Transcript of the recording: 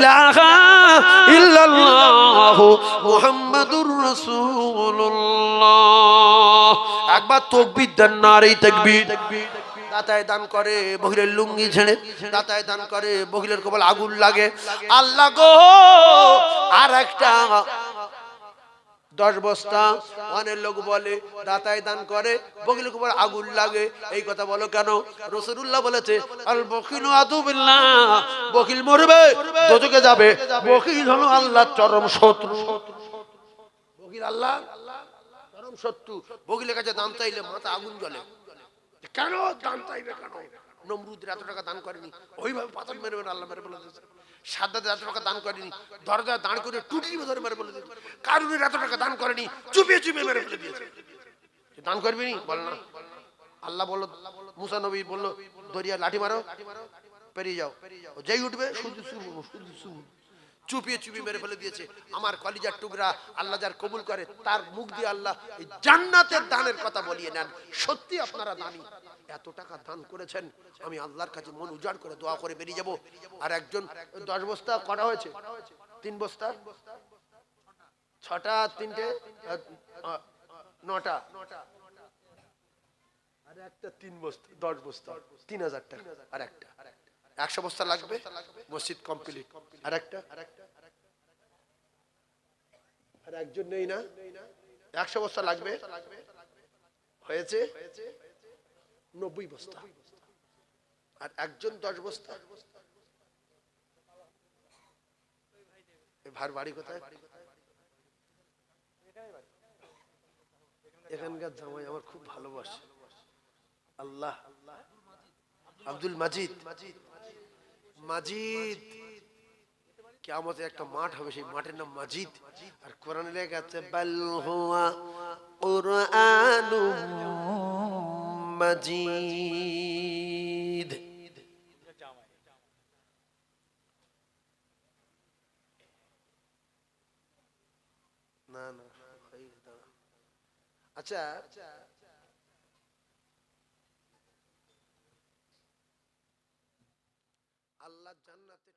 ইলাহা ইল্লাল্লাহু মুহাম্মাদুর রাসূলুল্লাহ। একবার তাকবীর দেন, নারে তাকবীর। দাতায় দান করে বহিরের লুঙ্গি ছেড়ে, দাতায় দান করে বহিরের কপাল আগুন লাগে। আল্লাহ গো, আর একটা 10 বস্তা। অনেক লোক বলে দাতায় দান করে বকিলের উপর আগুন লাগে, এই কথা বলো কেন? রাসূলুল্লাহ বলেছে আল বখিলু আদুবিল্লাহ, বকিল মরবে, দোজখে যাবে। বকিল হলো আল্লাহর চরম শত্রু। বকিল আল্লাহ চরম শত্রু। বকিলের কাছে দান চাইলে মাথা আগুন জ্বলে। কেন দান চাইবে কেন? নমরুদ এত টাকা দান করেনি, ওইভাবে পাথর মেরে মেরে আল্লাহ মেরে বলে দিয়েছে। সাদ্দাত এত টাকা দান করেনি, দরজা দাঁড় করে টুটি ধরে মেরে বলে দিয়েছে। কারুনের এত টাকা দান করেনি, চুপিয়ে চুপিয়ে মেরে ফেলে দিয়েছে। দান করবি নি? বল না। আল্লাহ বলল, মুসা নবী বলল দরিয়া লাঠি মারো, পেরিয়ে যাও। যেই উঠবে শুধু চুপিয়ে চুপিয়ে মেরে ফেলে দিয়েছে। আমার কলিজার টুকরা, আল্লাহ যার কবুল করে তার মুখ দিয়ে আল্লাহ এই জান্নাতের দানের কথা বলিয়ে নেন। সত্যি আপনারা দানি, এত টাকা দান করেছেন, আমি আল্লাহর কাছে মন উজাড় করে দোয়া করে বেরিয়ে যাব। আর একজন 10 বস্তা কটা হয়েছে? 3 বস্তা, 6টা, 3টে, 9টা, আর একটা 3 বস্তা, 10 বস্তা, 3000 টাকা। আর একটা 100 বস্তা লাগবে, মসজিদ কমপ্লিট। আর একটা, আর একজন নেই না, 100 বস্তা লাগবে, হয়েছে 90 বস্তা। আর একজন 10 বস্তা। ভার বাড়ি কোথায়? এখানকার জামাই আমার খুব ভালোবাসে। আল্লাহ, আব্দুল মাজিদ। মাজিদ, কিয়ামতে একটা মাঠ হবে, সেই মাঠের নাম মাজিদ। আর কোরআনে লেখা আছে বাল হুয়া কুরআনুম মাজিদ। না না, আচ্ছা, আল্লাহ জান্নাতে